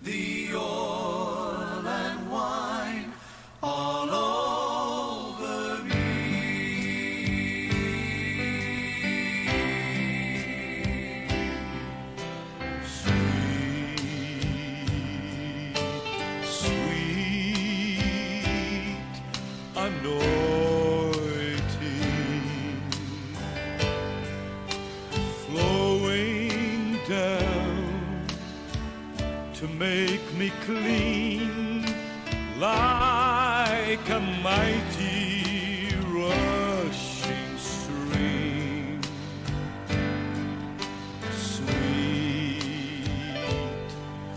the oil and wine all over me. Sweet, sweet anointing flowing down to make me clean like a mighty rushing stream. Sweet,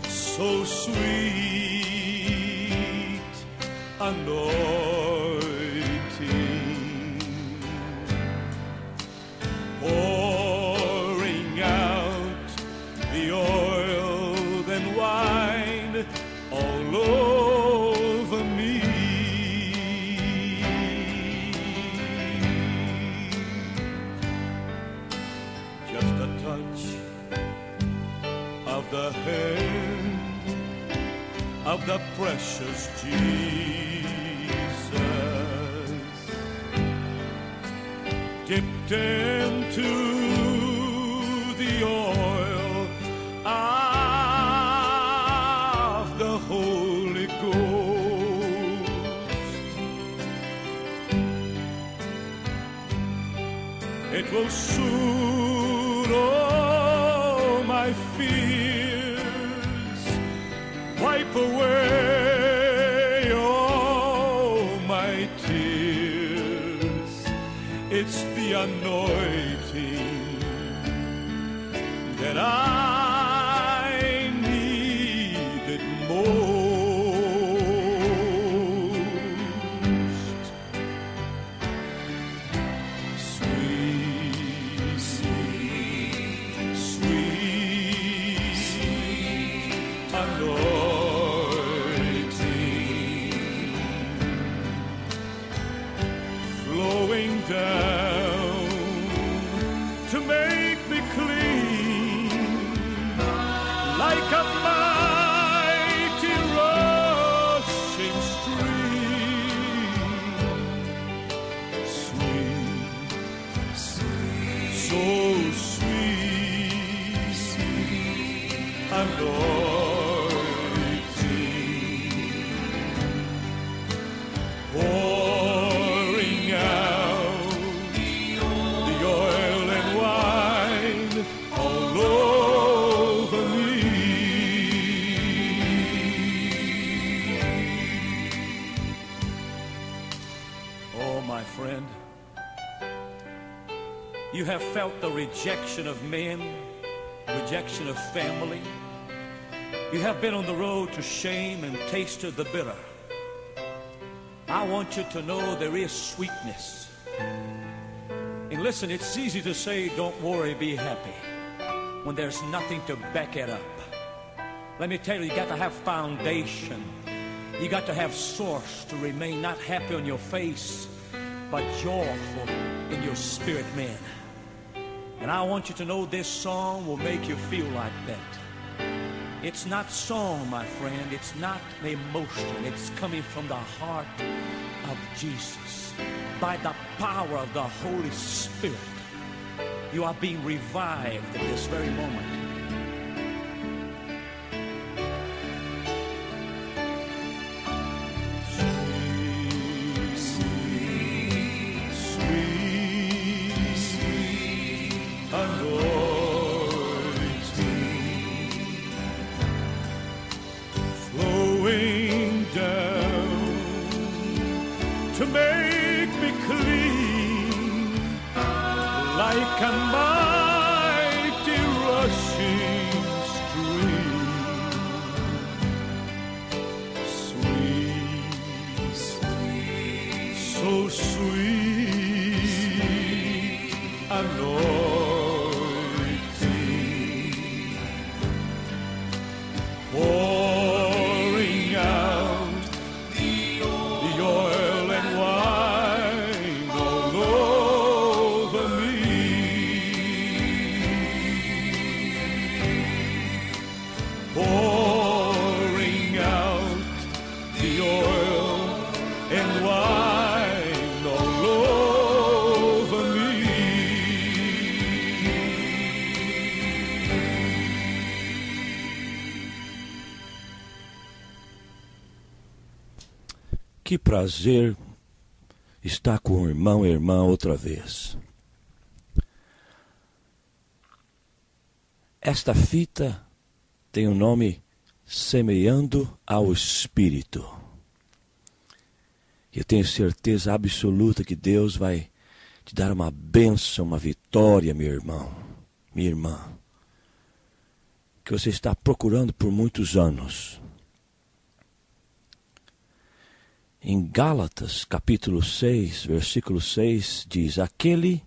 so sweet anointing pouring out the oil and wine all over me. Just a touch of the hand of the precious Jesus, dipped into the oil of the Holy Ghost. It will soothe all my fears, wipe away all my tears. It's the anointing that I needed most. Sweet, sweet, sweet, sweet anointing flowing down to make me clean like a mighty rushing stream. Sweet, sweet, so sweet, sweet anointing pouring out the oil and wine all over me. Oh, my friend, you have felt the rejection of men, rejection of family. You have been on the road to shame and tasted the bitter. I want you to know there is sweetness. And listen, it's easy to say, don't worry, be happy, when there's nothing to back it up. Let me tell you, you got to have foundation. You got to have source to remain not happy on your face, but joyful in your spirit, man. And I want you to know this song will make you feel like that. It's not song, my friend. It's not emotion. It's coming from the heart of Jesus. By the power of the Holy Spirit, you are being revived at this very moment. Sweet, sweet, sweet, sweet anointing flowing down to make me clean like a mighty rushing stream. Sweet, sweet, so sweet anointing pouring out the oil and wine all over me. Pouring que prazer estar com o irmão e irmã outra vez. Esta fita tem o nome Semeando ao Espírito. Eu tenho certeza absoluta que Deus vai te dar uma bênção, uma vitória, meu irmão, minha irmã, que você está procurando por muitos anos. Em Gálatas, capítulo 6, versículo 6, diz: aquele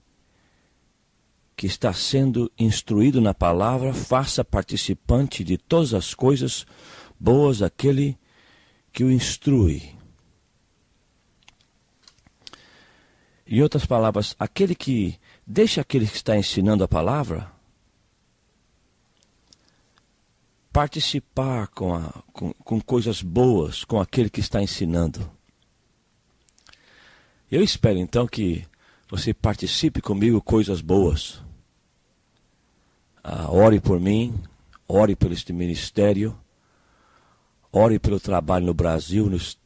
que está sendo instruído na palavra, faça participante de todas as coisas boas aquele que o instrui. Em outras palavras, deixa aquele que está ensinando a palavra participar com coisas boas com aquele que está ensinando. Eu espero então que você participe comigo coisas boas. Ore por mim, ore pelo este ministério, ore pelo trabalho no Brasil, nos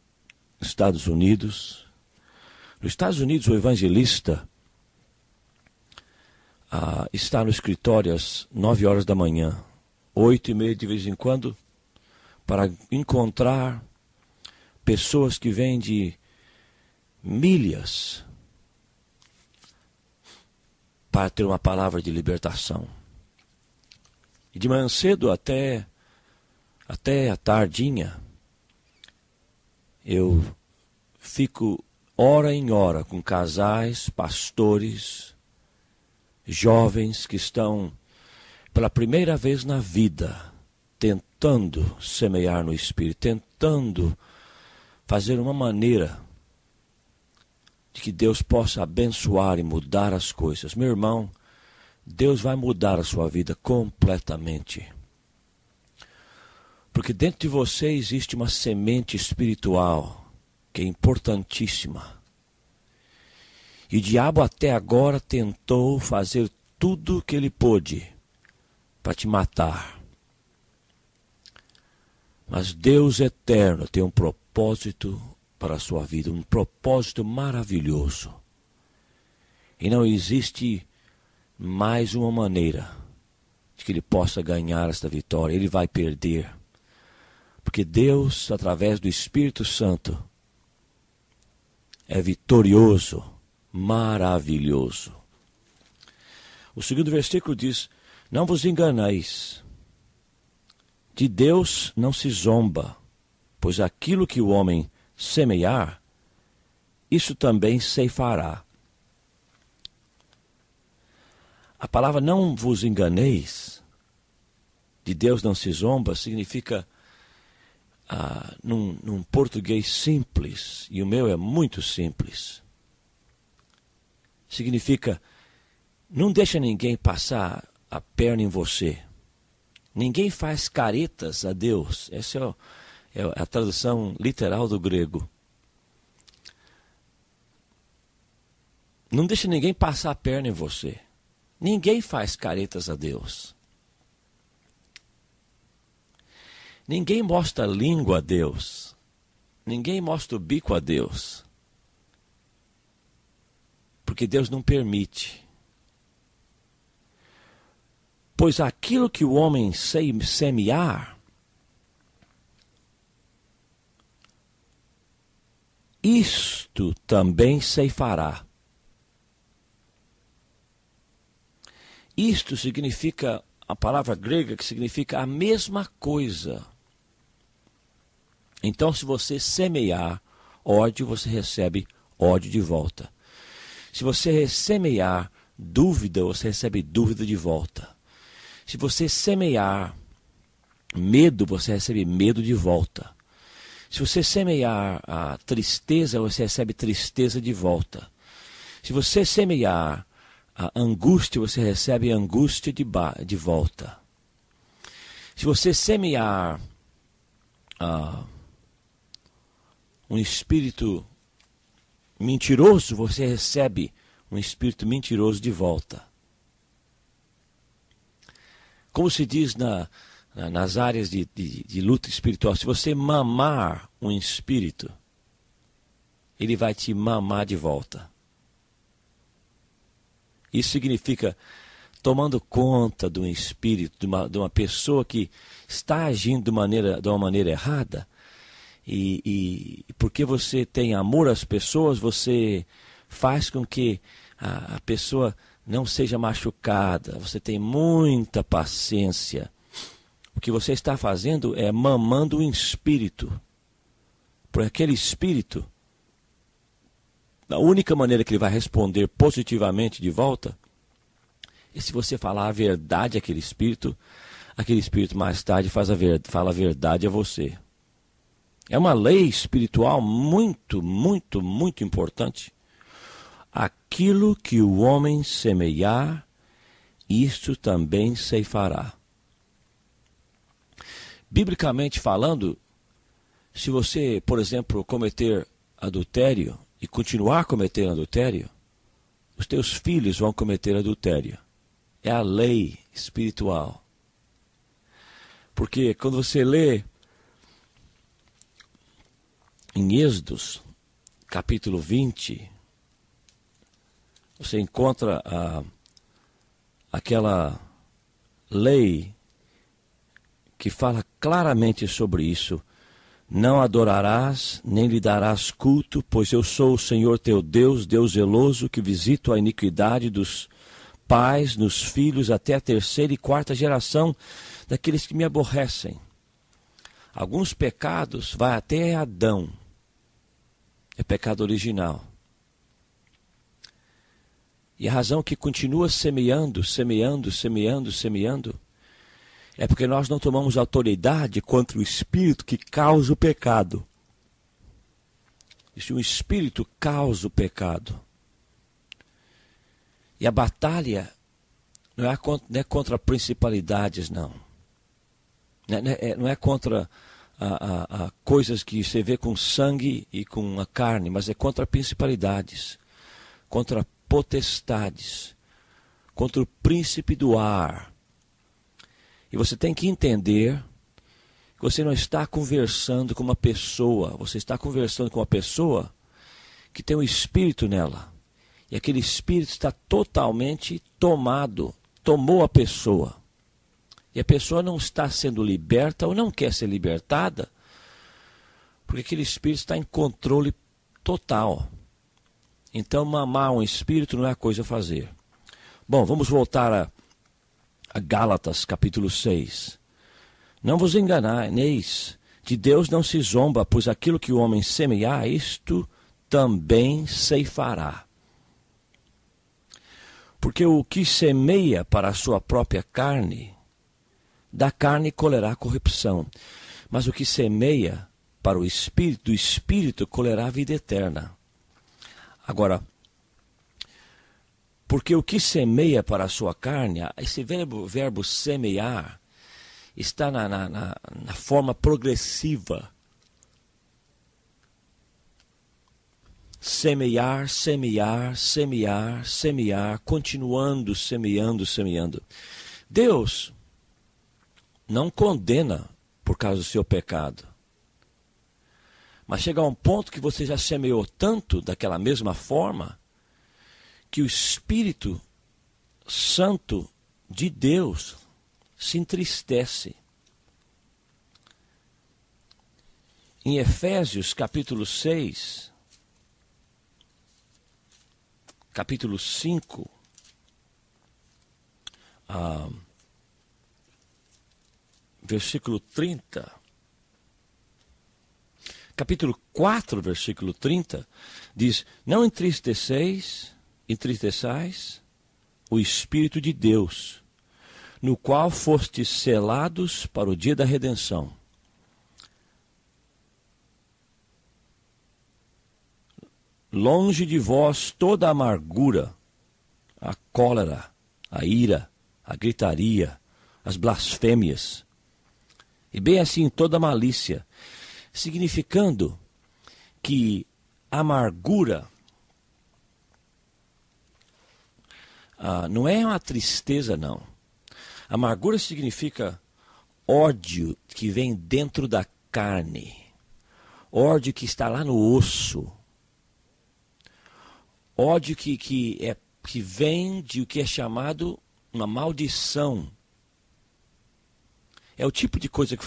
Estados Unidos. Nos Estados Unidos, o evangelista está no escritório às 9 horas da manhã, 8h30 de vez em quando, para encontrar pessoas que vêm de milhas para ter uma palavra de libertação. E de manhã cedo até a tardinha, eu fico hora em hora com casais, pastores, jovens que estão pela primeira vez na vida tentando semear no Espírito, tentando fazer uma maneira de que Deus possa abençoar e mudar as coisas. Meu irmão, Deus vai mudar a sua vida completamente. Porque dentro de você existe uma semente espiritual que é importantíssima. E o diabo até agora tentou fazer tudo o que ele pôde para te matar. Mas Deus eterno tem um propósito para a sua vida, um propósito maravilhoso. E não existe mais uma maneira de que ele possa ganhar esta vitória. Ele vai perder. Porque Deus, através do Espírito Santo, é vitorioso, maravilhoso. O segundo versículo diz: não vos enganeis, de Deus não se zomba, pois aquilo que o homem semear, isso também ceifará. A palavra não vos enganeis, de Deus não se zomba, significa, num português simples, e o meu é muito simples, significa, não deixa ninguém passar a perna em você. Ninguém faz caretas a Deus. Essa é a tradução literal do grego. Não deixa ninguém passar a perna em você. Ninguém faz caretas a Deus. Ninguém mostra a língua a Deus. Ninguém mostra o bico a Deus. Porque Deus não permite. Pois aquilo que o homem semear, isto também ceifará. Isto significa, a palavra grega que significa a mesma coisa. Então, se você semear ódio, você recebe ódio de volta. Se você semear dúvida, você recebe dúvida de volta. Se você semear medo, você recebe medo de volta. Se você semear a tristeza, você recebe tristeza de volta. Se você semear a angústia, você recebe angústia de volta. Se você semear um espírito mentiroso, você recebe um espírito mentiroso de volta. Como se diz nas áreas de luta espiritual, se você mamar um espírito, ele vai te mamar de volta. Isso significa tomando conta de um espírito, de uma pessoa que está agindo de uma maneira errada, e porque você tem amor às pessoas, você faz com que a pessoa não seja machucada, você tem muita paciência. O que você está fazendo é mamando um espírito. Por aquele espírito, a única maneira que ele vai responder positivamente de volta é se você falar a verdade àquele espírito mais tarde fala a verdade a você. É uma lei espiritual muito, muito, muito importante. Aquilo que o homem semear, isto também ceifará. Biblicamente falando, se você, por exemplo, cometer adultério e continuar cometendo adultério, os teus filhos vão cometer adultério. É a lei espiritual. Porque quando você lê em Êxodos, capítulo 20, você encontra aquela lei que fala claramente sobre isso. Não adorarás, nem lhe darás culto, pois eu sou o Senhor teu Deus, Deus zeloso, que visito a iniquidade dos pais nos filhos até a 3ª e 4ª geração daqueles que me aborrecem. Alguns pecados vai até Adão. É pecado original. E a razão que continua semeando é porque nós não tomamos autoridade contra o espírito que causa o pecado. E se um espírito causa o pecado, e a batalha não é contra principalidades, não. Não é contra coisas que você vê com sangue e com a carne, mas é contra principalidades, contra potestades, contra o príncipe do ar. E você tem que entender que você não está conversando com uma pessoa, você está conversando com uma pessoa que tem um espírito nela. E aquele espírito está totalmente tomou a pessoa. E a pessoa não está sendo liberta ou não quer ser libertada, porque aquele espírito está em controle total. Então mamar um espírito não é a coisa a fazer. Bom, vamos voltar a Gálatas capítulo 6. Não vos enganeis, de Deus não se zomba, pois aquilo que o homem semear, isto também ceifará. Porque o que semeia para a sua própria carne, da carne colherá corrupção. Mas o que semeia para o Espírito, do Espírito colherá a vida eterna. Agora, porque o que semeia para a sua carne, esse verbo semear, está na forma progressiva. Semear, semear, semear, semear, continuando, semeando. Deus não condena por causa do seu pecado. Mas chega a um ponto que você já semeou tanto daquela mesma forma, que o Espírito Santo de Deus se entristece. Em Efésios capítulo 6, capítulo 5, versículo 30, capítulo 4, versículo 30, diz: não entristeçais o Espírito de Deus, no qual fostes selados para o dia da redenção. Longe de vós toda a amargura, a cólera, a ira, a gritaria, as blasfêmias, e bem assim toda a malícia, significando que a amargura não é uma tristeza, não. Amargura significa ódio que vem dentro da carne, ódio que está lá no osso. Ódio que vem de o que é chamado uma maldição. É o tipo de coisa que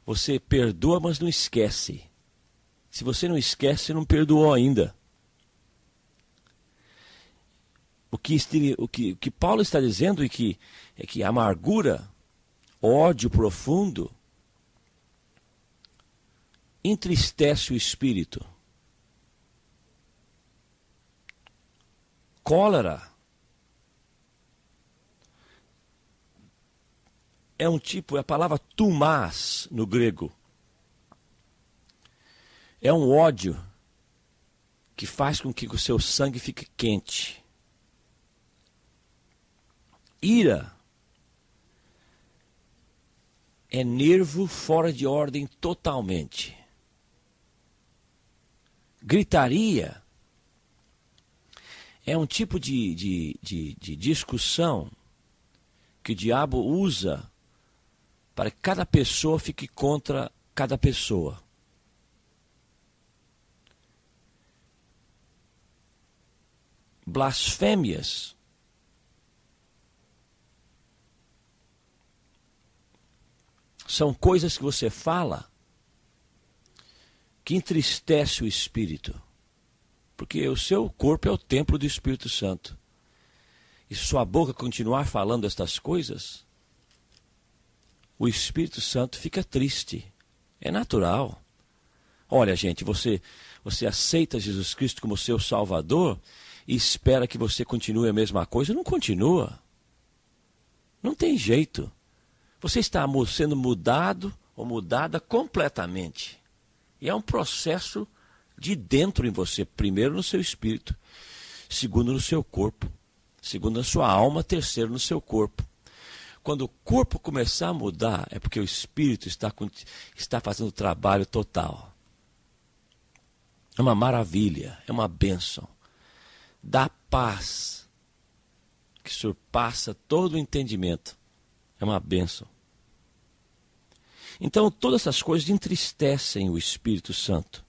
você perdoa, mas não esquece. Se você não esquece, você não perdoou ainda. O que Paulo está dizendo é que a amargura, ódio profundo, entristece o espírito. Cólera é a palavra tumás no grego. É um ódio que faz com que o seu sangue fique quente. Ira é nervo fora de ordem totalmente. Gritaria é um tipo de discussão que o diabo usa para que cada pessoa fique contra cada pessoa. Blasfêmias são coisas que você fala que entristece o espírito. Porque o seu corpo é o templo do Espírito Santo. E se sua boca continuar falando estas coisas, o Espírito Santo fica triste. É natural. Olha, gente, você aceita Jesus Cristo como seu Salvador e espera que você continue a mesma coisa? Não continua. Não tem jeito. Você está sendo mudado ou mudada completamente. E é um processo de dentro em você. Primeiro no seu espírito, segundo no seu corpo, segundo na sua alma, terceiro no seu corpo. Quando o corpo começar a mudar, é porque o espírito está fazendo o trabalho total. É uma maravilha, é uma bênção. Dá paz, que surpassa todo o entendimento. É uma bênção. Então, todas essas coisas entristecem o Espírito Santo.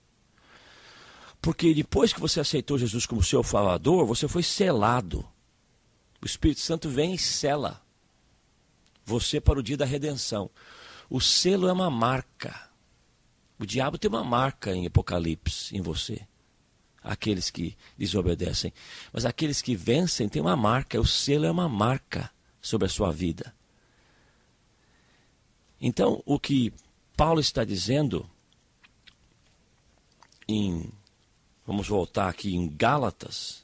Porque depois que você aceitou Jesus como seu Salvador, você foi selado. O Espírito Santo vem e sela você para o dia da redenção. O selo é uma marca. O diabo tem uma marca em Apocalipse, em você. Aqueles que desobedecem. Mas aqueles que vencem têm uma marca. O selo é uma marca sobre a sua vida. Então, o que Paulo está dizendo vamos voltar aqui em Gálatas,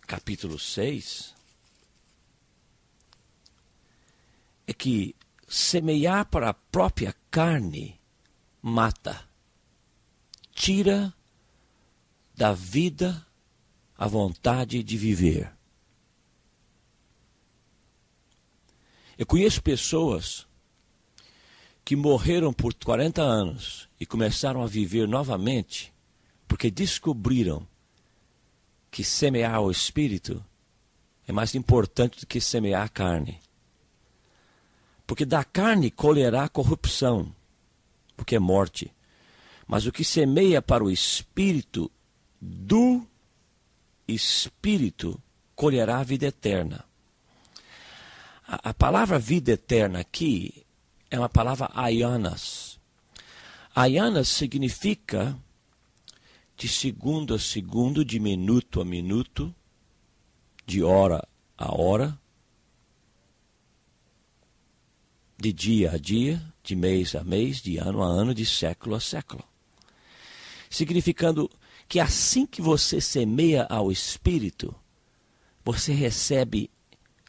capítulo 6, é que semear para a própria carne mata, tira da vida a vontade de viver. Eu conheço pessoas que morreram por 40 anos e começaram a viver novamente porque descobriram que semear o espírito é mais importante do que semear a carne. Porque da carne colherá corrupção, porque é morte. Mas o que semeia para o espírito, do espírito colherá a vida eterna. A palavra vida eterna aqui é uma palavra aianas. Aianas significa de segundo a segundo, de minuto a minuto, de hora a hora, de dia a dia, de mês a mês, de ano a ano, de século a século. Significando que assim que você semeia ao Espírito, você recebe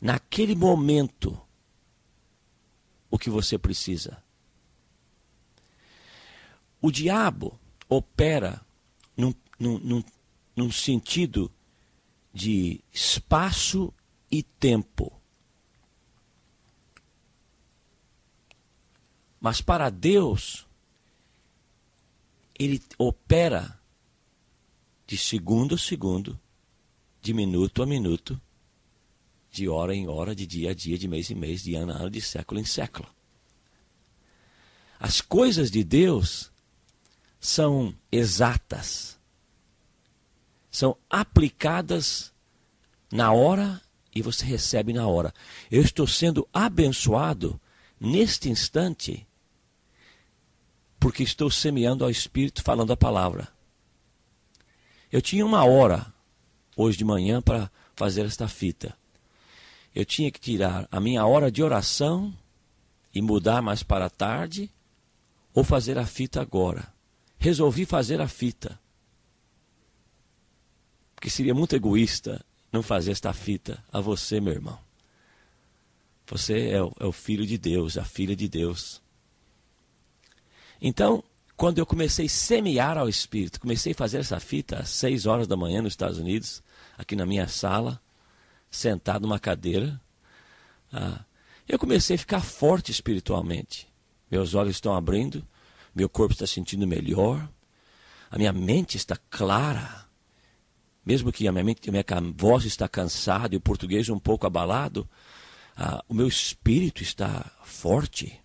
naquele momento o que você precisa. O diabo opera num sentido de espaço e tempo. Mas para Deus, ele opera de segundo a segundo, de minuto a minuto, de hora em hora, de dia a dia, de mês em mês, de ano a ano, de século em século. As coisas de Deus são exatas, são aplicadas na hora e você recebe na hora. Eu estou sendo abençoado neste instante porque estou semeando ao Espírito, falando a palavra. Eu tinha 1 hora hoje de manhã para fazer esta fita. Eu tinha que tirar a minha hora de oração e mudar mais para a tarde, ou fazer a fita agora. Resolvi fazer a fita, porque seria muito egoísta não fazer esta fita a você, meu irmão. Você é o filho de Deus, a filha de Deus. Então, quando eu comecei a semear ao Espírito, comecei a fazer essa fita às 6 horas da manhã nos Estados Unidos, aqui na minha sala, sentado numa cadeira, eu comecei a ficar forte espiritualmente. Meus olhos estão abrindo, meu corpo está sentindo melhor, a minha mente está clara, mesmo que a minha voz está cansada e o português um pouco abalado, o meu espírito está forte.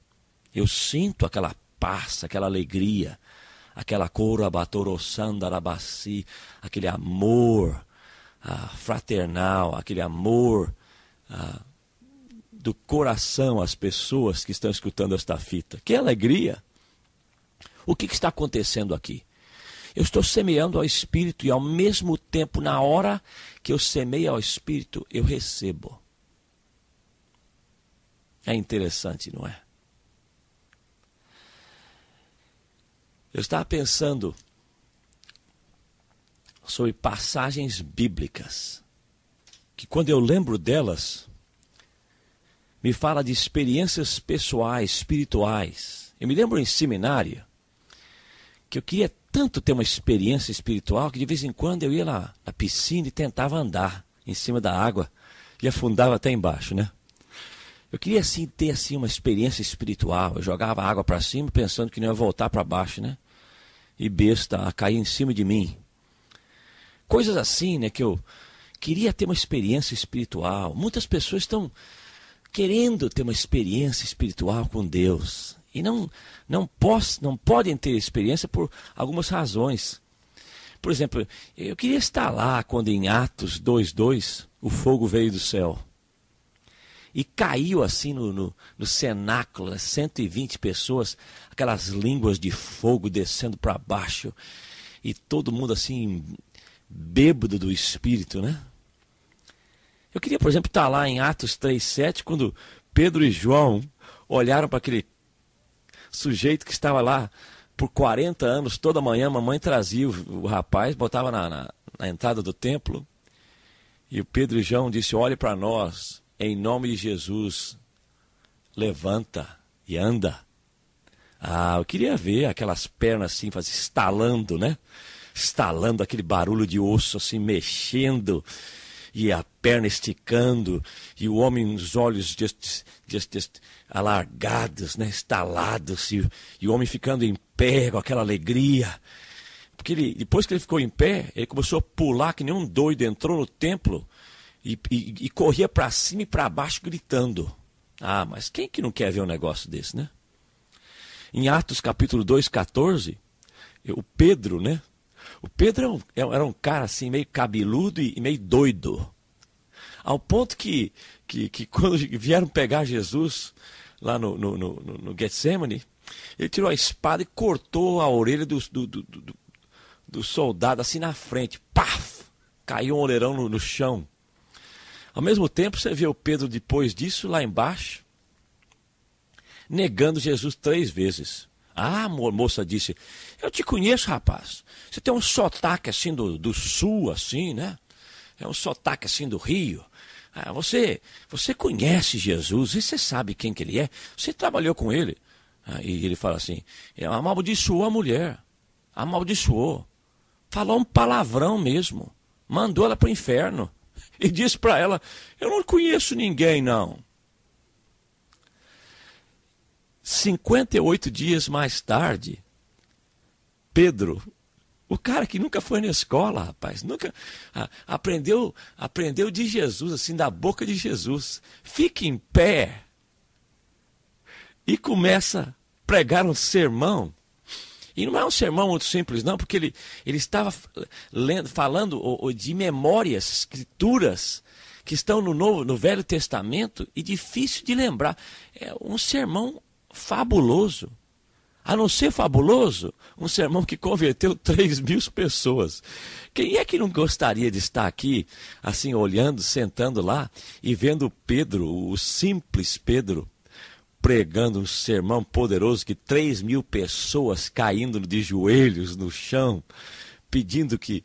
Eu sinto aquela paz, aquela alegria, aquela corabatorosandarabassi, aquele amor fraternal, aquele amor do coração às pessoas que estão escutando esta fita. Que alegria! O que está acontecendo aqui? Eu estou semeando ao Espírito e ao mesmo tempo, na hora que eu semeio ao Espírito, eu recebo. É interessante, não é? Eu estava pensando sobre passagens bíblicas, que quando eu lembro delas, me fala de experiências pessoais, espirituais. Eu me lembro em seminário, que eu queria tanto ter uma experiência espiritual, que de vez em quando eu ia lá na piscina e tentava andar em cima da água, e afundava até embaixo, né? Eu queria assim ter assim uma experiência espiritual. Eu jogava água para cima pensando que não ia voltar para baixo, né? E besta a cair em cima de mim. Coisas assim, né, que eu queria ter uma experiência espiritual. Muitas pessoas estão querendo ter uma experiência espiritual com Deus e não podem ter experiência por algumas razões. Por exemplo, eu queria estar lá quando em Atos 2:2 o fogo veio do céu e caiu assim no cenáculo, 120 pessoas, aquelas línguas de fogo descendo para baixo, e todo mundo assim, bêbado do Espírito, né? Eu queria, por exemplo, estar lá em Atos 3:7, quando Pedro e João olharam para aquele sujeito que estava lá por 40 anos, toda manhã, a mamãe trazia o rapaz, botava na entrada do templo, e o Pedro e João disse: olhe para nós, em nome de Jesus, levanta e anda. Eu queria ver aquelas pernas assim, estalando, né? Estalando, aquele barulho de osso assim, mexendo, e a perna esticando, e o homem, os olhos just alargados, né? Estalados, e o homem ficando em pé com aquela alegria. Porque depois que ele ficou em pé, ele começou a pular que nem um doido, entrou no templo, e corria para cima e para baixo gritando. Mas quem que não quer ver um negócio desse, né? Em Atos capítulo 2:14, o Pedro, né? O Pedro era um cara assim, meio cabeludo e meio doido. Ao ponto que quando vieram pegar Jesus lá no Getsemane, ele tirou a espada e cortou a orelha do soldado assim na frente. Paf! Caiu um orelhão no chão. Ao mesmo tempo, você vê o Pedro, depois disso, lá embaixo, negando Jesus 3 vezes. A moça disse: eu te conheço, rapaz. Você tem um sotaque assim do sul, assim, né? É um sotaque assim do Rio. Você conhece Jesus, e você sabe quem que ele é. Você trabalhou com ele. E ele fala assim: amaldiçoou a mulher. Amaldiçoou. Falou um palavrão mesmo. Mandou ela para o inferno. E disse para ela: eu não conheço ninguém, não. 58 dias mais tarde, Pedro, o cara que nunca foi na escola, rapaz, nunca aprendeu de Jesus, assim, da boca de Jesus, fica em pé e começa a pregar um sermão. E não é um sermão muito simples, não, porque ele estava falando de memórias, escrituras, que estão no Velho Testamento e difícil de lembrar. É um sermão fabuloso. A não ser fabuloso, um sermão que converteu 3.000 pessoas. Quem é que não gostaria de estar aqui, assim, olhando, sentando lá e vendo Pedro, o simples Pedro, pregando um sermão poderoso que 3.000 pessoas caindo de joelhos no chão, pedindo que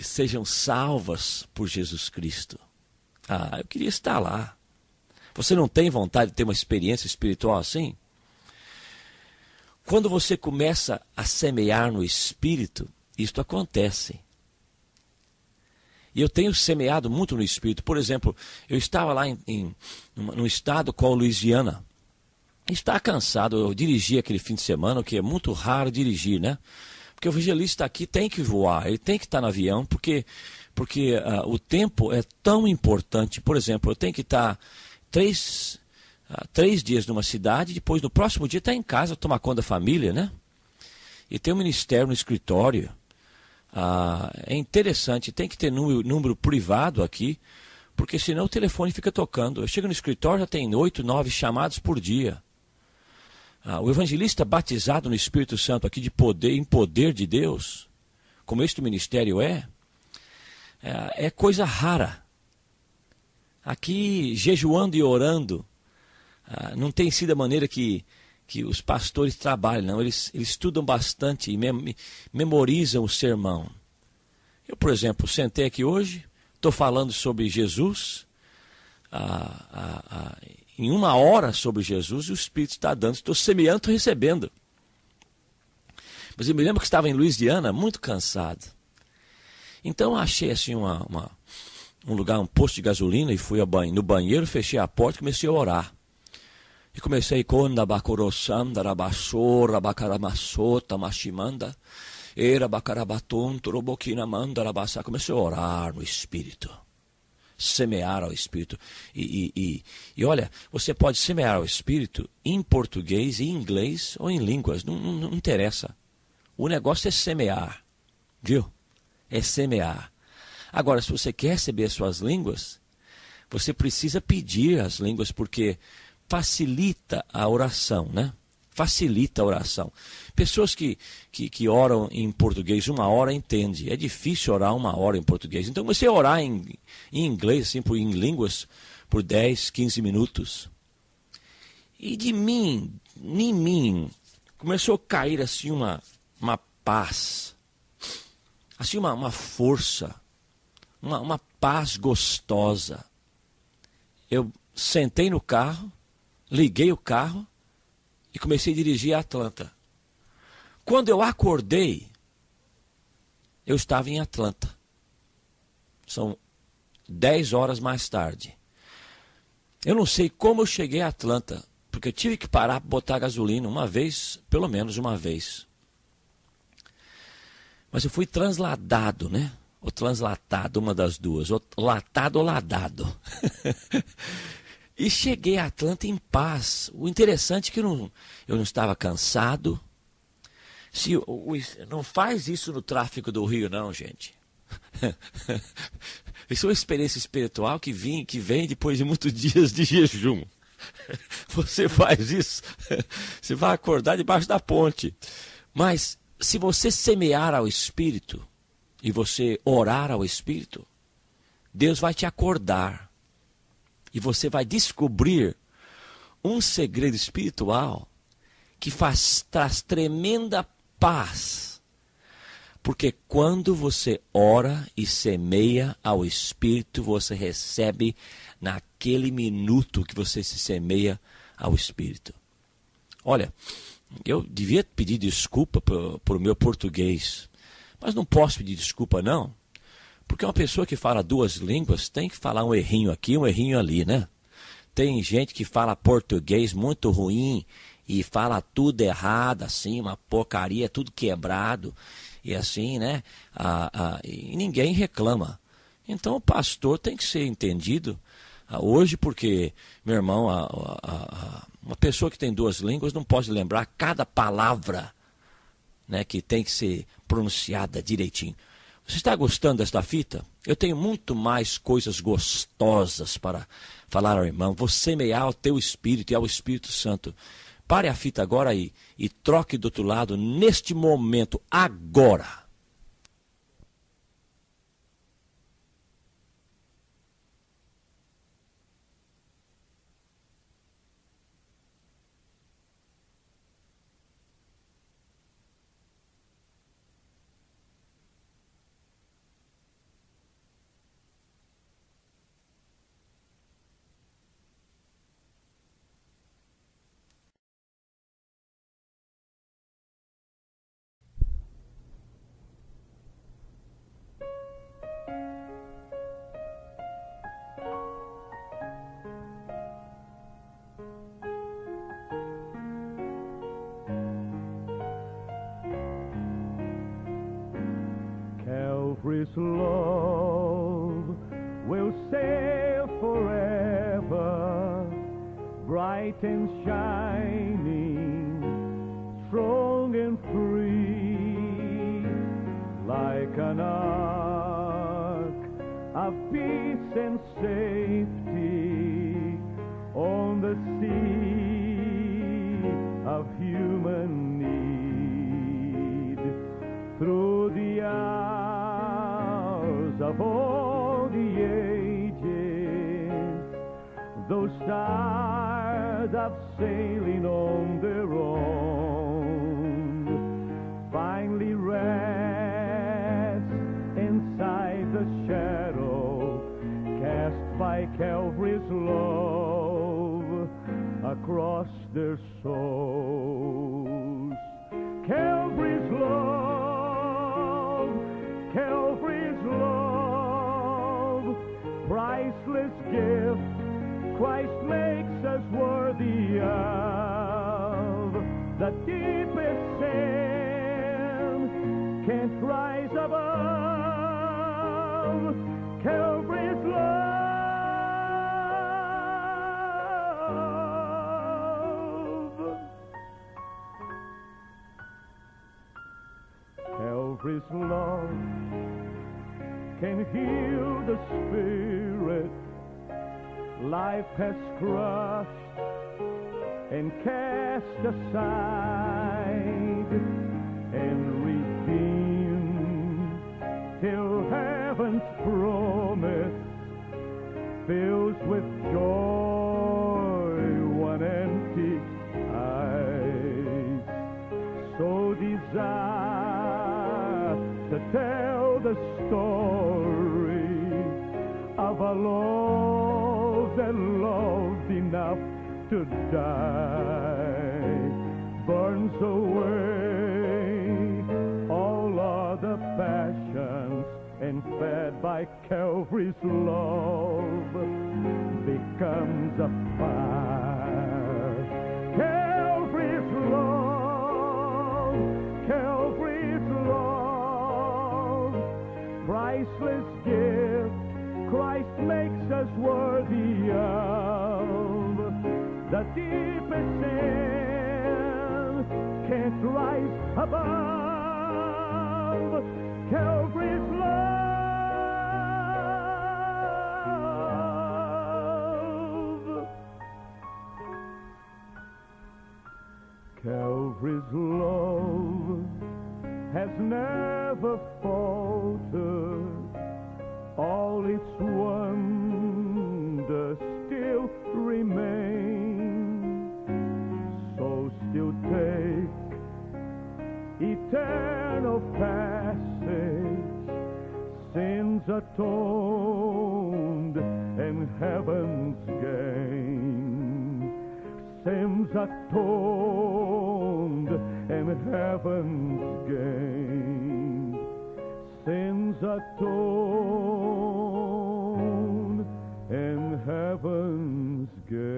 sejam salvas por Jesus Cristo. Ah, eu queria estar lá. Você não tem vontade de ter uma experiência espiritual assim? Quando você começa a semear no Espírito, isto acontece. E eu tenho semeado muito no Espírito. Por exemplo, eu estava lá num estado qual Louisiana. Está cansado, eu dirigi aquele fim de semana, o que é muito raro dirigir, né? Porque o evangelista aqui tem que voar, ele tem que estar no avião, porque o tempo é tão importante. Por exemplo, eu tenho que estar 3 dias numa cidade, depois no próximo dia estar em casa, tomar conta da família, né? E tem um ministério no escritório. É interessante, tem que ter número privado aqui, porque senão o telefone fica tocando. Eu chego no escritório, já tem 8, 9 chamados por dia. O evangelista batizado no Espírito Santo aqui em poder de Deus, como este ministério é coisa rara. Aqui, jejuando e orando, não tem sido a maneira que os pastores trabalham, não. Eles estudam bastante e memorizam o sermão. Eu, por exemplo, sentei aqui hoje, estou falando sobre Jesus, em 1 hora sobre Jesus, e o Espírito está dando, estou semeando, estou recebendo. Mas eu me lembro que estava em Louisiana, muito cansado. Então achei assim um lugar, um posto de gasolina, e fui no banheiro, fechei a porta e comecei a orar. E comecei com Nabakorossam, Darabassor, Rabakaramassota, Mashimanda, Erabakarabatum, Turobokina Rabassa. Comecei a orar no Espírito. Semear ao Espírito. E olha, você pode semear ao Espírito em português, em inglês ou em línguas, não interessa. O negócio é semear, viu? É semear. Agora, se você quer receber as suas línguas, você precisa pedir as línguas, porque facilita a oração, né? Facilita a oração. Pessoas que oram em português 1 hora entendem. É difícil orar 1 hora em português. Então você orar em inglês, assim, em línguas, por 10, 15 minutos. E em mim, começou a cair assim uma paz. Assim uma força. Uma paz gostosa. Eu sentei no carro, liguei o carro e comecei a dirigir a Atlanta. Quando eu acordei, eu estava em Atlanta. São 10 horas mais tarde. Eu não sei como eu cheguei a Atlanta, porque eu tive que parar para botar gasolina uma vez, pelo menos uma vez. Mas eu fui transladado, né? Ou translatado, uma das duas. Ou latado ou ladado. E cheguei a Atlanta em paz. O interessante é que eu não estava cansado. Não faz isso no tráfego do Rio, não, gente. Isso é uma experiência espiritual que vem depois de muitos dias de jejum. Você faz isso, você vai acordar debaixo da ponte. Mas se você semear ao Espírito e você orar ao Espírito, Deus vai te acordar. E você vai descobrir um segredo espiritual que traz tremenda paz. Porque quando você ora e semeia ao Espírito, você recebe naquele minuto que você se semeia ao Espírito. Olha, eu devia pedir desculpa por meu português, mas não posso pedir desculpa não. Porque uma pessoa que fala 2 línguas tem que falar um errinho aqui, um errinho ali, né? Tem gente que fala português muito ruim e fala tudo errado, assim, uma porcaria, tudo quebrado, e assim, né? E ninguém reclama. Então o pastor tem que ser entendido hoje, porque, meu irmão, uma pessoa que tem 2 línguas não pode lembrar cada palavra né, que tem que ser pronunciada direitinho. Você está gostando desta fita? Eu tenho muito mais coisas gostosas para falar ao irmão. Vou semear ao teu Espírito e ao Espírito Santo. Pare a fita agora aí e troque do outro lado neste momento, agora. Calvary's love will sail forever, bright and shining, strong and free, like an ark of peace and safety on the sea of human need. Through the hours of all the ages, those stars of sailing on their own finally rest inside the shadow cast by Calvary's love across their souls. Calvary's love, Calvary's love, priceless gift Christ makes us worthy of. The deepest sin can't rise above Calvary's love. Calvary's love can heal the spirit life has crushed and cast aside, and redeem till heaven's promise fills with joy one empty eyes. So desire to tell the story of a love that loved enough to die, burns away all other passions, and fed by Calvary's love becomes a fire. Calvary's love, Calvary's love, priceless gift Christ makes us worthy of. The deepest sin can't rise above Calvary's love. Calvary's love has never faltered. All its wonders still remain. So still take eternal passage, sins atoned and heaven's gain. Sins atoned and heaven's gain. Sins atoned and heaven's gain.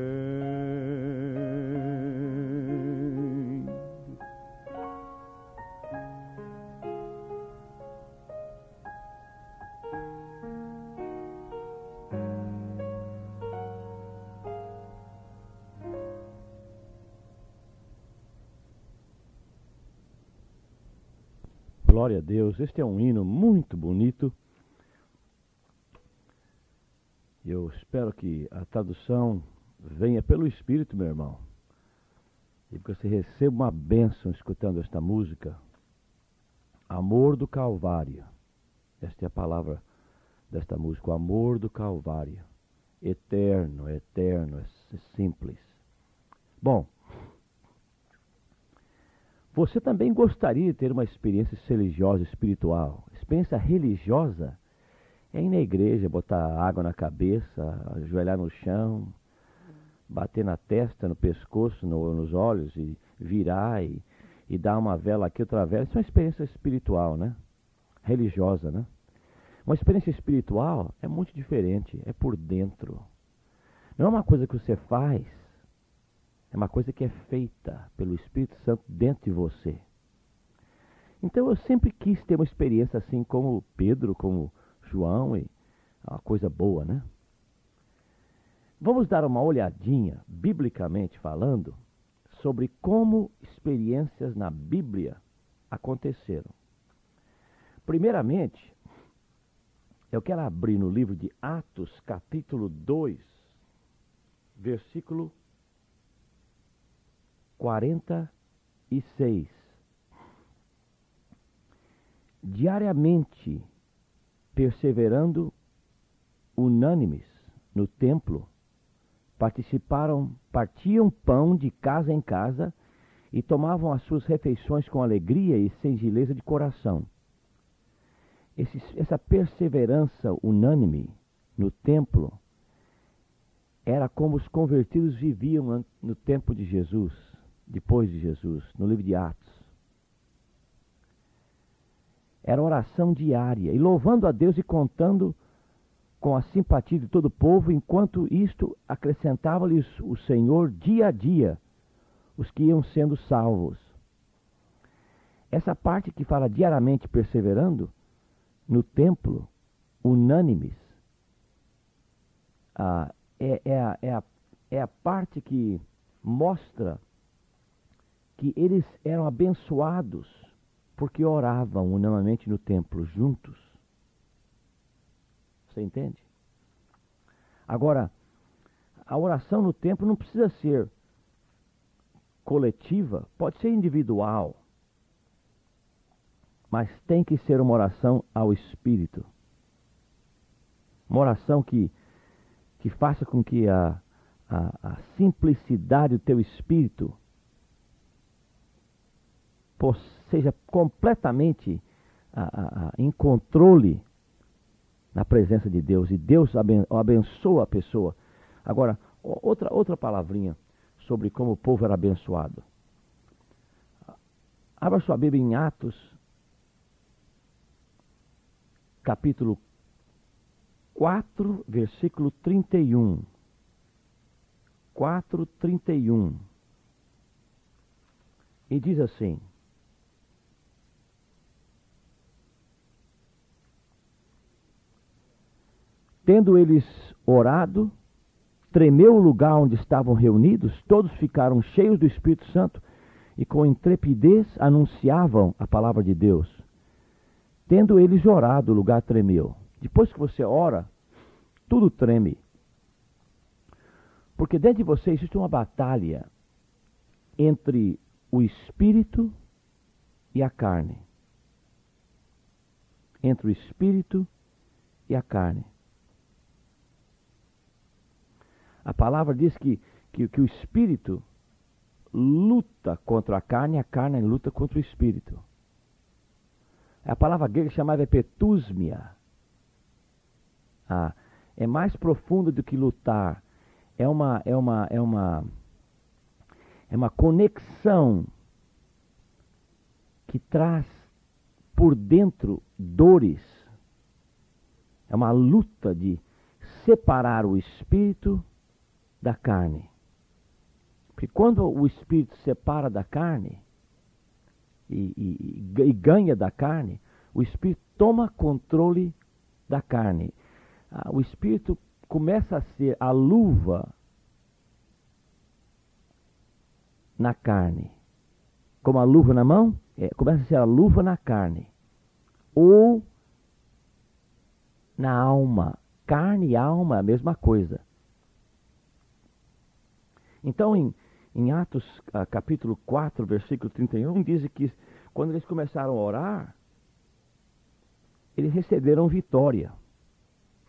Glória a Deus. Este é um hino muito bonito. Eu espero que a tradução venha pelo Espírito, meu irmão. E que você receba uma bênção escutando esta música. Amor do Calvário. Esta é a palavra desta música. O amor do Calvário. Eterno, eterno, é simples. Bom, você também gostaria de ter uma experiência religiosa, espiritual. Experiência religiosa é ir na igreja, botar água na cabeça, ajoelhar no chão, bater na testa, no pescoço, nos olhos, e virar e dar uma vela aqui, outra vela. Isso é uma experiência espiritual, né? Religiosa, né? Uma experiência espiritual é muito diferente, é por dentro. Não é uma coisa que você faz, é uma coisa que é feita pelo Espírito Santo dentro de você. Então eu sempre quis ter uma experiência assim como Pedro, como João, e uma coisa boa, né? Vamos dar uma olhadinha, biblicamente falando, sobre como experiências na Bíblia aconteceram. Primeiramente, eu quero abrir no livro de Atos, capítulo 2, versículo 46. Diariamente, perseverando unânimes no templo, partiam pão de casa em casa e tomavam as suas refeições com alegria e singeleza de coração. Essa perseverança unânime no templo era como os convertidos viviam no tempo de Jesus, depois de Jesus, no livro de Atos. Era oração diária, e louvando a Deus e contando com a simpatia de todo o povo, enquanto isto acrescentava-lhes o Senhor dia a dia, os que iam sendo salvos. Essa parte que fala diariamente perseverando, no templo, unânimes, é a parte que mostra que eles eram abençoados porque oravam unanimemente no templo, juntos. Você entende? Agora, a oração no templo não precisa ser coletiva, pode ser individual, mas tem que ser uma oração ao Espírito. Uma oração que faça com que a simplicidade do teu espírito seja completamente em controle na presença de Deus, e Deus abençoa a pessoa. Agora, outra palavrinha sobre como o povo era abençoado. Abra sua Bíblia em Atos, capítulo 4, versículo 31. 4:31. E diz assim: tendo eles orado, tremeu o lugar onde estavam reunidos, todos ficaram cheios do Espírito Santo e com intrepidez anunciavam a palavra de Deus. Tendo eles orado, o lugar tremeu. Depois que você ora, tudo treme. Porque dentro de você existe uma batalha entre o Espírito e a carne. Entre o Espírito e a carne. A palavra diz que o Espírito luta contra a carne luta contra o Espírito. A palavra grega chamada epetúsmia. É mais profunda do que lutar. É uma conexão que traz por dentro dores. É uma luta de separar o Espírito da carne. Porque quando o Espírito separa da carne e ganha da carne, o Espírito toma controle da carne. O Espírito começa a ser a luva na carne. Como a luva na mão, começa a ser a luva na carne. ou na alma. Carne e alma é a mesma coisa. Então, em Atos capítulo 4, versículo 31, diz que quando eles começaram a orar, eles receberam vitória.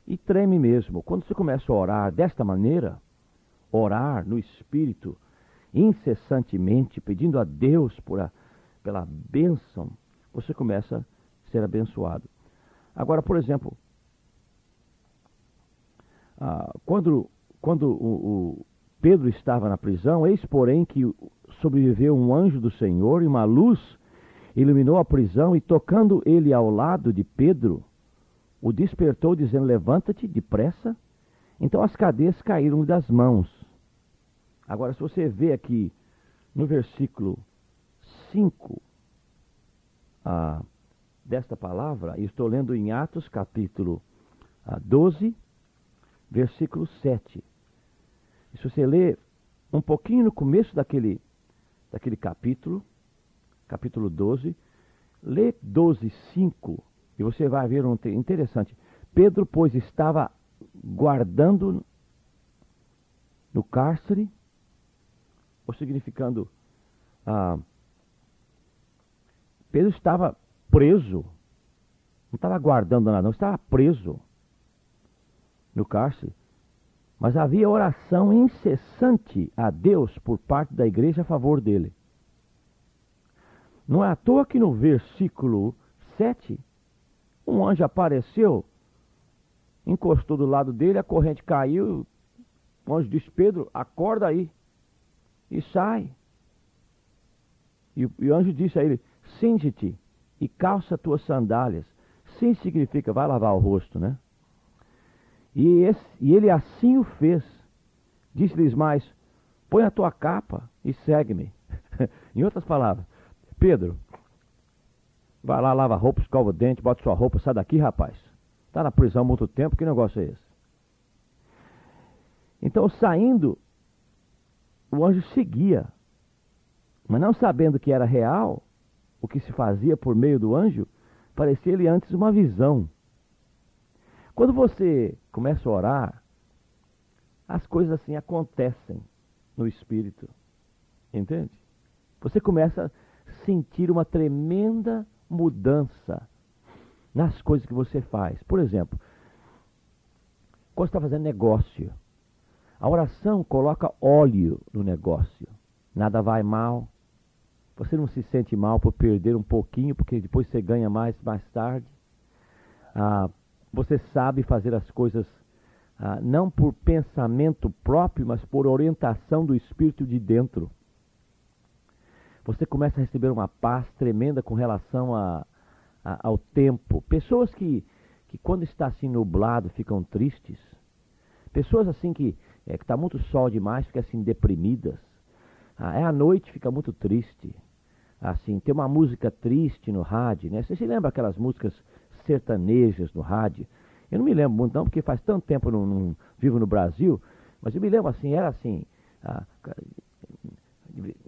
E treme mesmo. Quando você começa a orar desta maneira, orar no Espírito, incessantemente, pedindo a Deus pela bênção, você começa a ser abençoado. Agora, por exemplo, quando o Pedro estava na prisão, eis porém que sobreviveu um anjo do Senhor e uma luz iluminou a prisão, e tocando ele ao lado de Pedro, o despertou dizendo: levanta-te depressa. Então as cadeias caíram das mãos. Agora, se você vê aqui no versículo 5 desta palavra, estou lendo em Atos capítulo 12, versículo 7. E se você ler um pouquinho no começo daquele capítulo 12, lê 12, 5, e você vai ver um interessante. Pedro, pois, estava guardando no cárcere, ou significando, Pedro estava preso, não estava guardando nada, não, estava preso no cárcere, mas havia oração incessante a Deus por parte da igreja a favor dele. Não é à toa que no versículo 7, um anjo apareceu, encostou do lado dele, a corrente caiu, o anjo disse: Pedro, acorda aí e sai. E o anjo disse a ele: cinge-te e calça tuas sandálias. Sim significa vai lavar o rosto, né? E ele assim o fez. Disse-lhes mais: põe a tua capa e segue-me. Em outras palavras, Pedro, vai lá, lava a roupa, escova o dente, bota sua roupa, sai daqui, rapaz. Está na prisão há muito tempo, que negócio é esse? Então, saindo, o anjo seguia, mas não sabendo que era real, o que se fazia por meio do anjo, parecia-lhe antes uma visão. Quando você começa a orar, as coisas assim acontecem no Espírito, entende? Você começa a sentir uma tremenda mudança nas coisas que você faz. Por exemplo, quando você está fazendo negócio, a oração coloca óleo no negócio. Nada vai mal. Você não se sente mal por perder um pouquinho, porque depois você ganha mais tarde. Você sabe fazer as coisas não por pensamento próprio, mas por orientação do Espírito de dentro. Você começa a receber uma paz tremenda com relação ao tempo. Pessoas que quando está assim nublado ficam tristes. Pessoas assim que está muito sol demais ficam assim deprimidas. É à noite, fica muito triste. Assim, tem uma música triste no rádio, né? Você se lembra aquelas músicas sertanejas no rádio? Eu não me lembro muito não, porque faz tanto tempo eu não vivo no Brasil, mas eu me lembro assim, era assim...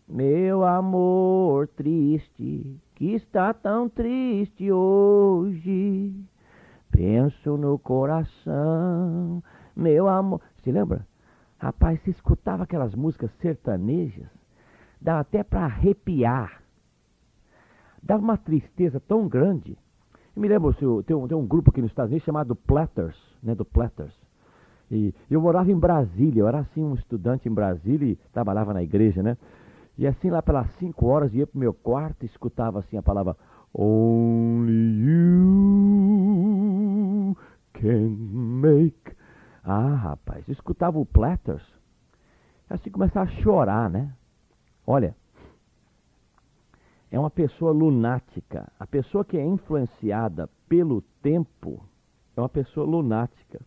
Meu amor triste, que está tão triste hoje, penso no coração, meu amor... Se lembra? Rapaz, você escutava aquelas músicas sertanejas, dava até para arrepiar. Dava uma tristeza tão grande. Eu me lembro, tem um grupo aqui nos Estados Unidos chamado Platters, né, do Platters. E eu morava em Brasília, eu era assim um estudante em Brasília e trabalhava na igreja, né? E assim lá pelas 5 horas ia pro meu quarto e escutava assim a palavra Only you can make. Rapaz, eu escutava o Platters, assim começava a chorar, né? Olha, é uma pessoa lunática. A pessoa que é influenciada pelo tempo é uma pessoa lunática.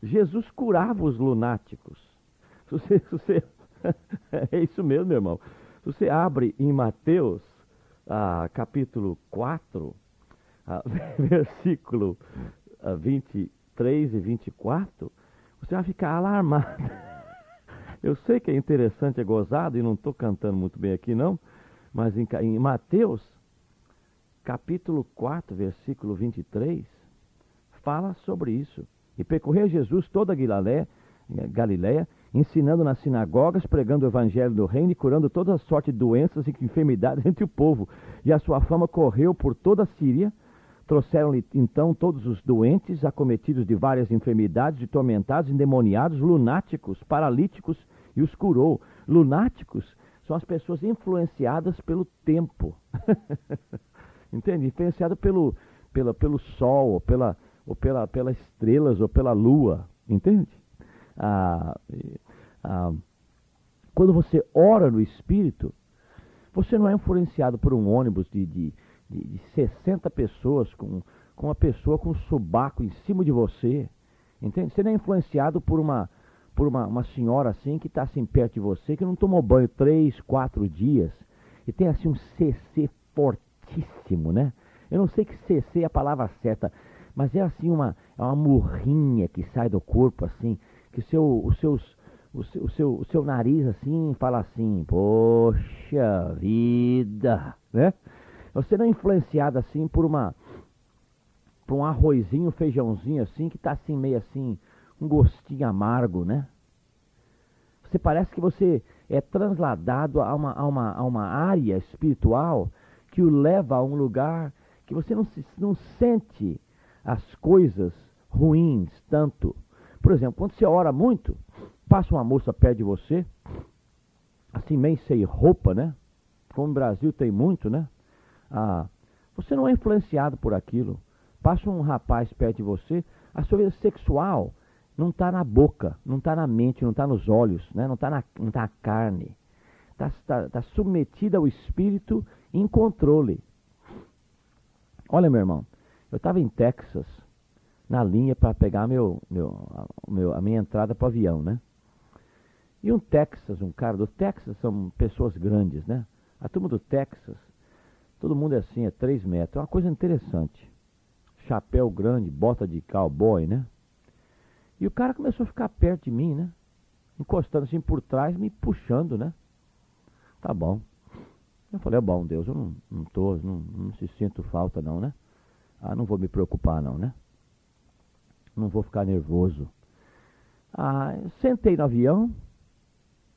Jesus curava os lunáticos. É isso mesmo, meu irmão. Se você abre em Mateus, capítulo 4, versículo 23 e 24, você vai ficar alarmado. Eu sei que é interessante, é gozado, e não estou cantando muito bem aqui não, mas em Mateus, capítulo 4, versículo 23, fala sobre isso. E percorreu Jesus toda a Galiléia, ensinando nas sinagogas, pregando o evangelho do reino e curando toda sorte de doenças e enfermidades entre o povo. E a sua fama correu por toda a Síria. Trouxeram-lhe então todos os doentes, acometidos de várias enfermidades, de tormentados, endemoniados, lunáticos, paralíticos, e os curou. Lunáticos são as pessoas influenciadas pelo tempo. Entende? Influenciado pelo sol, ou pelas estrelas, ou pela lua. Entende? Quando você ora no Espírito, você não é influenciado por um ônibus de 60 pessoas, com uma pessoa com um subaco em cima de você. Entende? Você não é influenciado por uma senhora assim, que está assim perto de você, que não tomou banho 3, 4 dias, e tem assim um CC fortíssimo, né? Eu não sei que CC é a palavra certa, mas é assim uma murrinha que sai do corpo assim, que o seu nariz assim fala assim, poxa vida, né? Você não é influenciado assim por um arrozinho, feijãozinho assim, que está assim meio assim, um gostinho amargo, né? Você parece que você é transladado a uma área espiritual que o leva a um lugar que você não sente as coisas ruins tanto. Por exemplo, quando você ora muito, passa uma moça perto de você, assim meio sem roupa, né? Como no Brasil tem muito, né? Você não é influenciado por aquilo. Passa um rapaz perto de você, a sua vida sexual não está na boca, não está na mente, não está nos olhos, né? Não está na carne. Está submetida ao Espírito em controle. Olha, meu irmão, eu estava em Texas, na linha para pegar a minha entrada para o avião, né? E um cara do Texas, são pessoas grandes, né? A turma do Texas, todo mundo é assim, é 3 metros. É uma coisa interessante. Chapéu grande, bota de cowboy, né? E o cara começou a ficar perto de mim, né? Encostando assim por trás, me puxando, né? Tá bom. Eu falei, bom, Deus, eu não se sinto falta não, né? Não vou me preocupar não, né? Não vou ficar nervoso. Eu sentei no avião.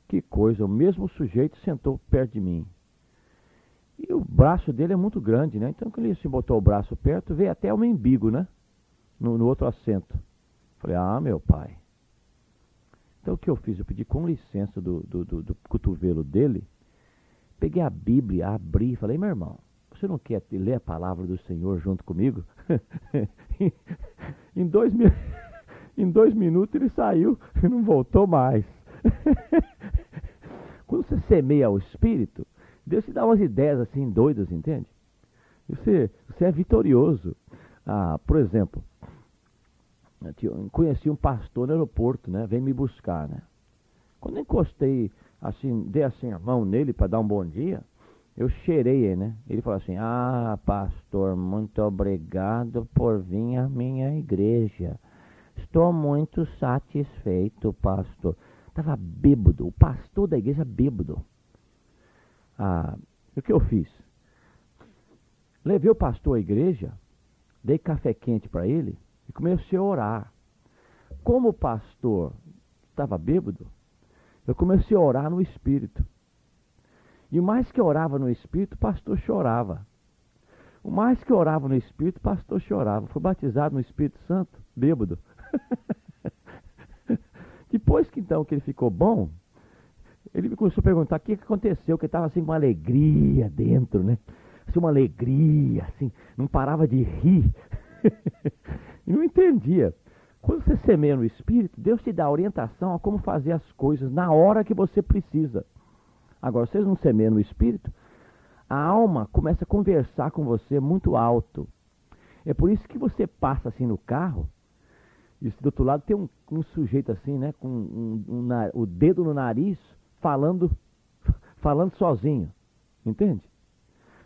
Que coisa, o mesmo sujeito sentou perto de mim. E o braço dele é muito grande, né? Então, quando ele se botou o braço perto, veio até o meu umbigo, né? No outro assento. Falei, meu pai. Então, o que eu fiz? Eu pedi com licença do cotovelo dele. Peguei a Bíblia, abri e falei, meu irmão, você não quer ler a palavra do Senhor junto comigo? Em 2 minutos ele saiu e não voltou mais. Quando você semeia o Espírito, Deus te dá umas ideias assim doidas, entende? Você é vitorioso. Por exemplo, eu conheci um pastor no aeroporto, né? Veio me buscar, né? Quando eu encostei, assim, dei assim a mão nele para dar um bom dia, eu cheirei ele, né? Ele falou assim, pastor, muito obrigado por vir à minha igreja. Estou muito satisfeito, pastor. Estava bêbado, o pastor da igreja bêbado. O que eu fiz? Levei o pastor à igreja, dei café quente para ele e comecei a orar. Como o pastor estava bêbado, eu comecei a orar no Espírito. E o mais que eu orava no Espírito, o pastor chorava. O mais que eu orava no Espírito, o pastor chorava. Fui batizado no Espírito Santo, bêbado. Depois que então que ele ficou bom, ele me começou a perguntar o que aconteceu, que ele estava assim com uma alegria dentro, né? Assim, uma alegria, assim, não parava de rir. E não entendia. Quando você semeia no Espírito, Deus te dá orientação a como fazer as coisas na hora que você precisa. Agora, vocês não semeiam no Espírito, a alma começa a conversar com você muito alto. É por isso que você passa assim no carro, e do outro lado tem um sujeito assim, né, com o dedo no nariz, falando sozinho. Entende?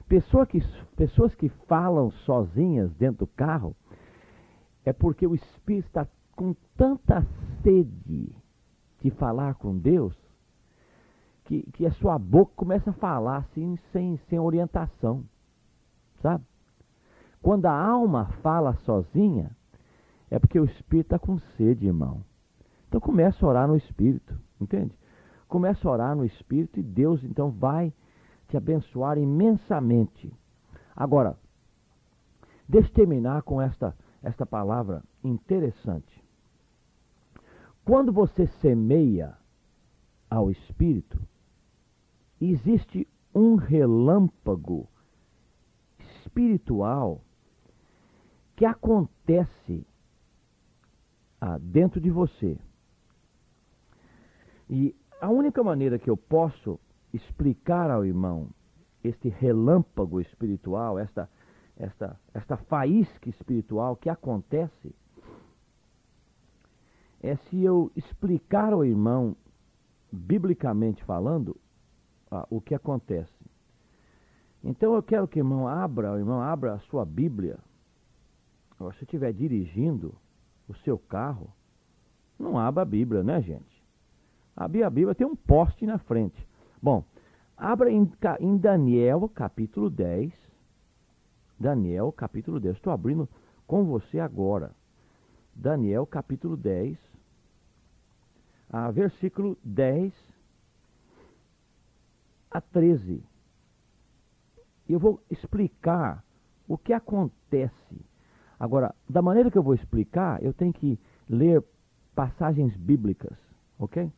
Pessoas que falam sozinhas dentro do carro, é porque o Espírito está com tanta sede de falar com Deus, que a sua boca começa a falar assim, sem orientação. Sabe? Quando a alma fala sozinha, é porque o espírito está com sede, irmão. Então começa a orar no espírito, entende? Começa a orar no espírito e Deus então vai te abençoar imensamente. Agora, deixa eu terminar com esta palavra interessante. Quando você semeia ao espírito, existe um relâmpago espiritual que acontece dentro de você. E a única maneira que eu posso explicar ao irmão este relâmpago espiritual, esta faísca espiritual que acontece, é se eu explicar ao irmão, biblicamente falando, o que acontece. Então eu quero que o irmão abra a sua Bíblia. Agora, se estiver dirigindo o seu carro, não abra a Bíblia, né, gente? Abrir a Bíblia tem um poste na frente. Bom, abra em Daniel, capítulo 10. Daniel, capítulo 10. Estou abrindo com você agora. Daniel, capítulo 10. Versículo 10 a 13. Eu vou explicar o que acontece. Agora, da maneira que eu vou explicar, eu tenho que ler passagens bíblicas, ok?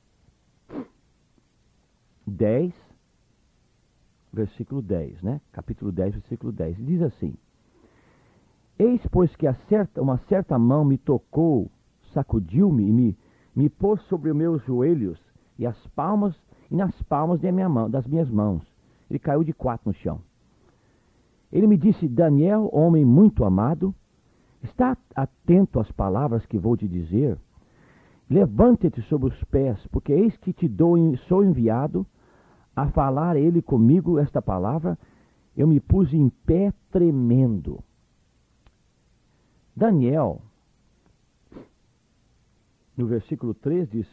10, versículo 10, né? Capítulo 10, versículo 10. Diz assim: Eis, pois, que uma certa mão me tocou, sacudiu-me e me pôs sobre os meus joelhos e nas palmas das minhas mãos. Ele caiu de quatro no chão. Ele me disse: Daniel, homem muito amado, está atento às palavras que vou te dizer. Levante-te sobre os pés, porque eis que sou enviado a falar ele comigo esta palavra. Eu me pus em pé tremendo. Daniel, no versículo 3 diz: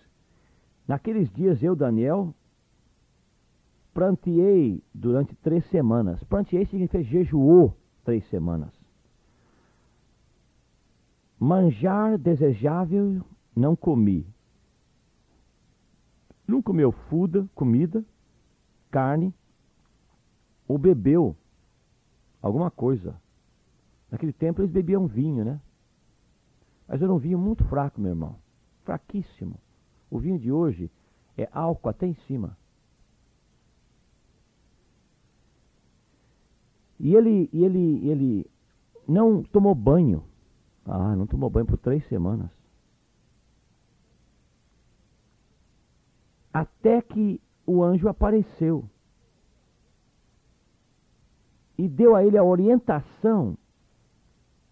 Naqueles dias eu, Daniel, pranteei durante 3 semanas. Pranteei significa jejuou 3 semanas. Manjar desejável não comi. Não comeu comida, carne, ou bebeu alguma coisa. Naquele tempo eles bebiam vinho, né? Mas era um vinho muito fraco, meu irmão. Fraquíssimo. O vinho de hoje é álcool até em cima. E ele não tomou banho. Não tomou banho por 3 semanas. Até que o anjo apareceu e deu a ele a orientação,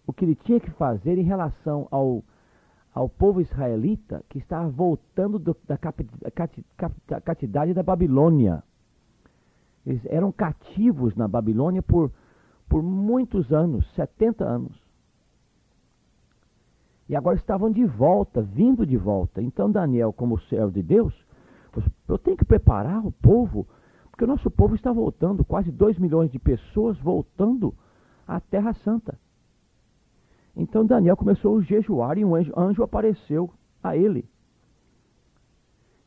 o que ele tinha que fazer em relação ao povo israelita que estava voltando da catividade da Babilônia. Eles eram cativos na Babilônia por muitos anos, 70 anos. E agora estavam de volta, vindo de volta. Então Daniel, como servo de Deus, falou: eu tenho que preparar o povo, porque o nosso povo está voltando, quase 2 milhões de pessoas voltando à Terra Santa. Então Daniel começou a jejuar e um anjo apareceu a ele.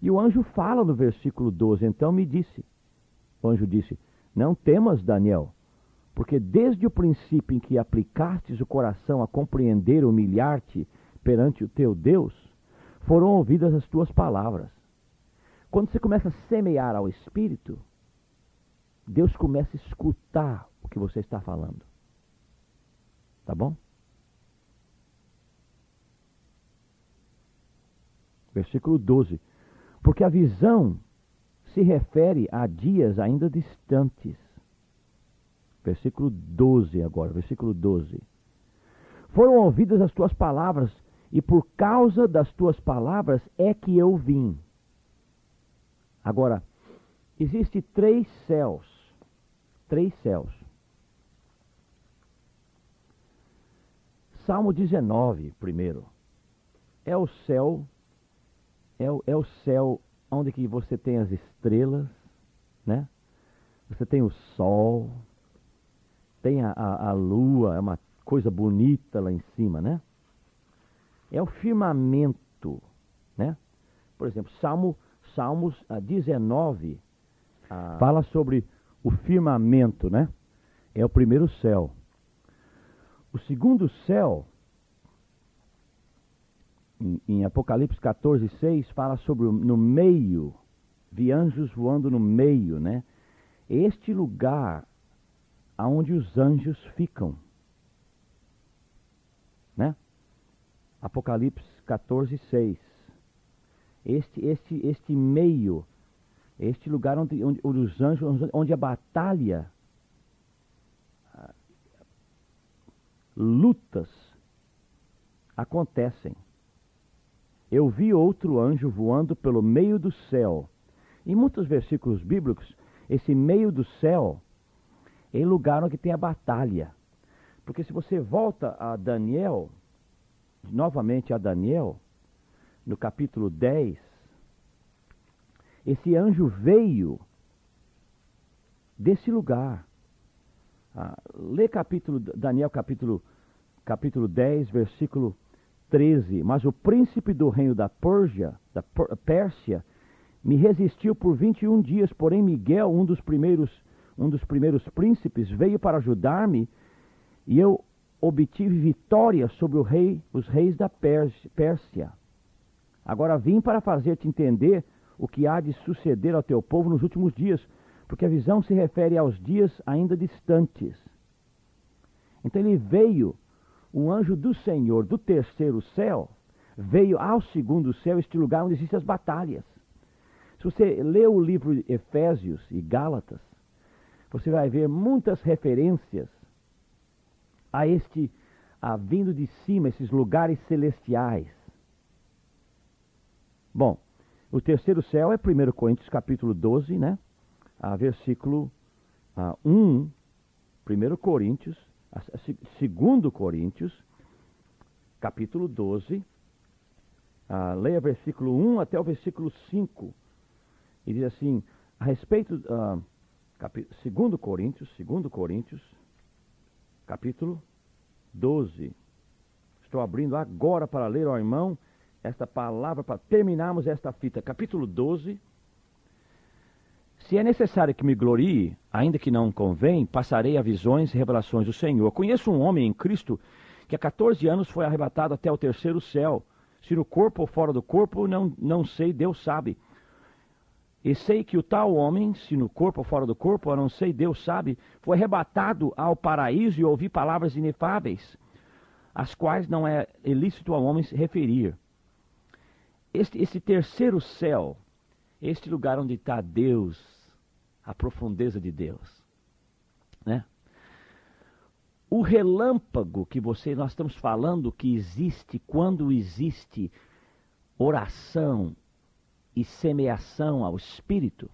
E o anjo fala no versículo 12, então o anjo disse: Não temas, Daniel, porque desde o princípio em que aplicastes o coração a compreender e humilhar-te perante o teu Deus, foram ouvidas as tuas palavras. Quando você começa a semear ao Espírito, Deus começa a escutar o que você está falando. Tá bom? Versículo 12. Porque a visão se refere a dias ainda distantes. Versículo 12 agora, versículo 12. Foram ouvidas as tuas palavras, e por causa das tuas palavras é que eu vim. Agora, existe 3 céus. 3 céus. Salmo 19, primeiro. É o céu, é o céu onde que você tem as estrelas, né? Você tem o sol, tem a lua, é uma coisa bonita lá em cima, né? É o firmamento, né? Por exemplo, Salmos 19 fala sobre o firmamento, né? É o primeiro céu. O segundo céu, em Apocalipse 14:6, fala sobre no meio, vi anjos voando no meio, né? Este lugar aonde os anjos ficam, né? Apocalipse 14:6. Este meio, este lugar onde os anjos, onde a batalha, lutas acontecem. Eu vi outro anjo voando pelo meio do céu. Em muitos versículos bíblicos, esse meio do céu é o lugar onde tem a batalha. Porque se você volta a Daniel, novamente a Daniel, no capítulo 10, esse anjo veio desse lugar. Lê Daniel capítulo 10, versículo 13. Mas o príncipe do reino da Pérsia, me resistiu por 21 dias, porém Miguel, um dos primeiros príncipes, veio para ajudar-me, e eu obtive vitória sobre os reis da Pérsia. Agora vim para fazer-te entender o que há de suceder ao teu povo nos últimos dias, porque a visão se refere aos dias ainda distantes. Então ele veio, o anjo do Senhor do terceiro céu, veio ao segundo céu, este lugar onde existem as batalhas. Se você lê o livro de Efésios e Gálatas, você vai ver muitas referências a vindo de cima, esses lugares celestiais. Bom, o terceiro céu é 1 Coríntios capítulo 12, né? Versículo 1, 1 Coríntios, 2 Coríntios, capítulo 12, leia versículo 1 até o versículo 5, e diz assim, a respeito, 2 Coríntios, capítulo 12, estou abrindo agora para ler ao irmão esta palavra, para terminarmos esta fita, capítulo 12, se é necessário que me glorie, ainda que não convém, passarei a visões e revelações do Senhor. Conheço um homem em Cristo que há 14 anos foi arrebatado até o terceiro céu. Se no corpo ou fora do corpo, não sei, Deus sabe. E sei que o tal homem, se no corpo ou fora do corpo, eu não sei, Deus sabe, foi arrebatado ao paraíso e ouvi palavras inefáveis, as quais não é ilícito ao homem se referir. Esse terceiro céu, este lugar onde está Deus, a profundeza de Deus, né? O relâmpago que nós estamos falando que existe quando existe oração e semeação ao Espírito,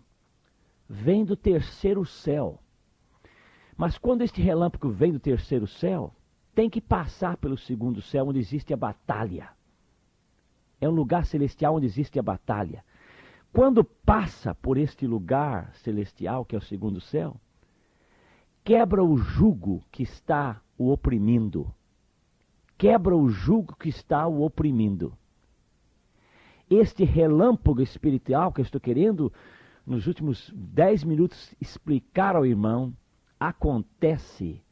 vem do terceiro céu. Mas quando este relâmpago vem do terceiro céu, tem que passar pelo segundo céu, onde existe a batalha. É um lugar celestial onde existe a batalha. Quando passa por este lugar celestial, que é o segundo céu, quebra o jugo que está o oprimindo. Quebra o jugo que está o oprimindo. Este relâmpago espiritual que eu estou querendo, nos últimos 10 minutos, explicar ao irmão, acontece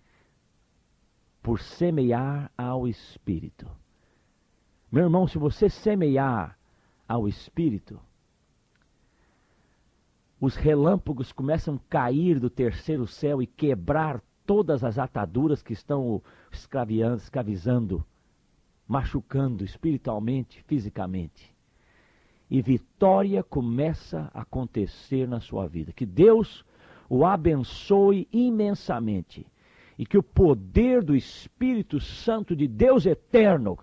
por semear ao Espírito. Meu irmão, se você semear ao Espírito, os relâmpagos começam a cair do terceiro céu e quebrar todas as ataduras que estão escravizando, machucando espiritualmente, fisicamente. E vitória começa a acontecer na sua vida. Que Deus o abençoe imensamente. E que o poder do Espírito Santo de Deus eterno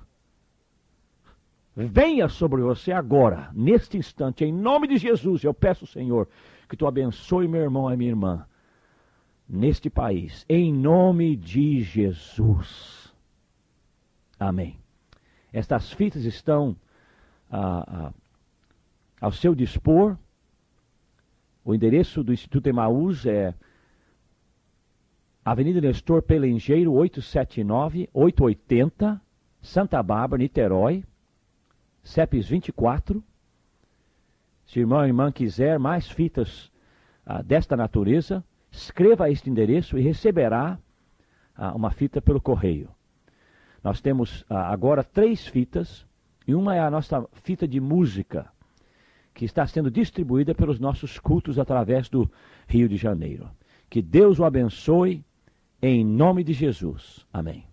venha sobre você agora, neste instante, em nome de Jesus. Eu peço, Senhor, que tu abençoe meu irmão e minha irmã, neste país, em nome de Jesus. Amém. Estas fitas estão ao seu dispor. O endereço do Instituto Emaús é Avenida Nestor Pelengeiro, 879, 880, Santa Bárbara, Niterói, CEPES 24. Se o irmão ou irmã quiser mais fitas desta natureza, escreva a este endereço e receberá uma fita pelo correio. Nós temos agora 3 fitas, e uma é a nossa fita de música, que está sendo distribuída pelos nossos cultos através do Rio de Janeiro. Que Deus o abençoe, em nome de Jesus. Amém.